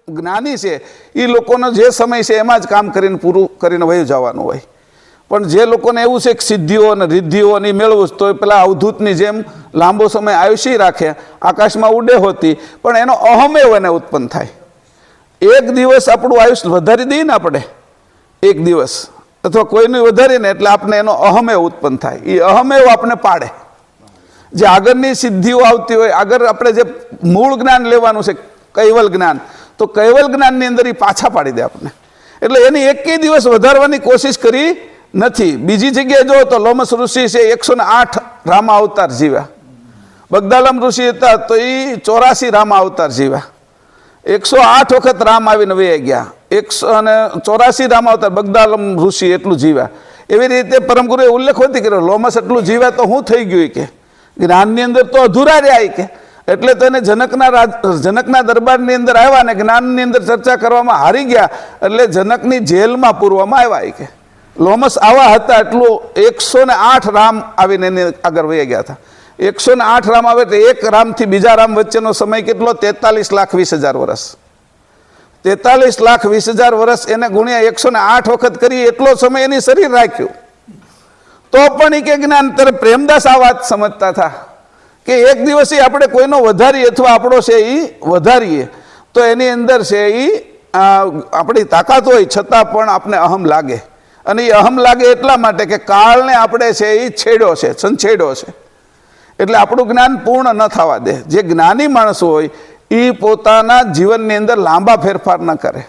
જ્ઞાની છે એ લોકોનો જે સમય છે એમાં જ કામ કરીને પૂરું કરીને વહી જવાનું હોય, પણ જે લોકોને એવું છે કે સિદ્ધિઓ અને રિદ્ધિઓ અને મેળવું જ તો પેલા અવધૂતની જેમ લાંબો સમય આયુષ્ય રાખે, આકાશમાં ઉડે હોતી, પણ એનો અહમેવ એને ઉત્પન્ન થાય. એક દિવસ આપણું આયુષ્ય વધારી દઈએ ને આપણે એક દિવસ અથવા કોઈનું વધારીને એટલે આપણે એનો અહમેવ ઉત્પન્ન થાય. એ અહમેવ આપણે પાડે. જે આગળની સિદ્ધિઓ આવતી હોય, આગળ આપણે જે મૂળ જ્ઞાન લેવાનું છે કૈવલ જ્ઞાન, તો કૈવલ જ્ઞાનની અંદર એ પાછા પાડી દે આપણે. એટલે એની એકેય દિવસ વધારવાની કોશિશ કરી નથી. બીજી જગ્યાએ જો તો લોમસ ઋષિ છે 108 રામા અવતાર જીવ્યા. બગદાલમ ઋષિ હતા તો એ 84 રામા અવતાર જીવ્યા. 108 વખત રામ આવીને વહી ગયા. 184 રામા અવતાર બગદાલમ ઋષિ એટલું જીવ્યા. એવી રીતે પરમગુરુએ ઉલ્લેખ હોતી કર્યો, લોમસ એટલું જીવ્યા તો શું થઈ ગયું કે જ્ઞાનની અંદર તો અધૂરા રહ્યા કે. એટલે તો એને જનકના દરબારની અંદર આવ્યા ને જ્ઞાનની અંદર ચર્ચા કરવામાં હારી ગયા, એટલે જનકની જેલમાં પૂરવામાં આવ્યા કે. લોમસ આવા હતા એટલું 108 રામ આવીને એની આગળ વહી ગયા હતા. 108 રામ આવે તો એક રામથી બીજા રામ વચ્ચેનો સમય કેટલો? 43,20,000 વર્ષ. 43,20,000 વર્ષ એને ગુણ્યા 108 વખત કરી એટલો સમય એની શરીર રાખ્યું. તો પણ એ કે જ્ઞાન તરફ પ્રેમદાસ આ વાત સમજતા હતા કે એક દિવસે આપણે કોઈનો વધારીએ અથવા આપણો છે એ વધારીએ તો એની અંદર છે એ આપણી તાકાત હોય છતાં પણ આપણે અહમ લાગે. અને એ અહમ લાગે એટલા માટે કે કાળને આપણે છે એ છેડ્યો છે, સંછેડ્યો છે. એટલે આપણું જ્ઞાન પૂર્ણ ન થવા દે. જે જ્ઞાની માણસ હોય એ પોતાના જીવનની અંદર લાંબા ફેરફાર ન કરે.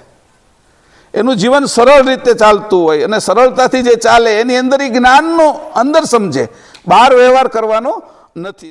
એનું જીવન સરળ રીતે ચાલતું હોય અને સરળતાથી જે ચાલે એની અંદર એ જ્ઞાનનો અંદર સમજે, બહાર વ્યવહાર કરવાનો નથી.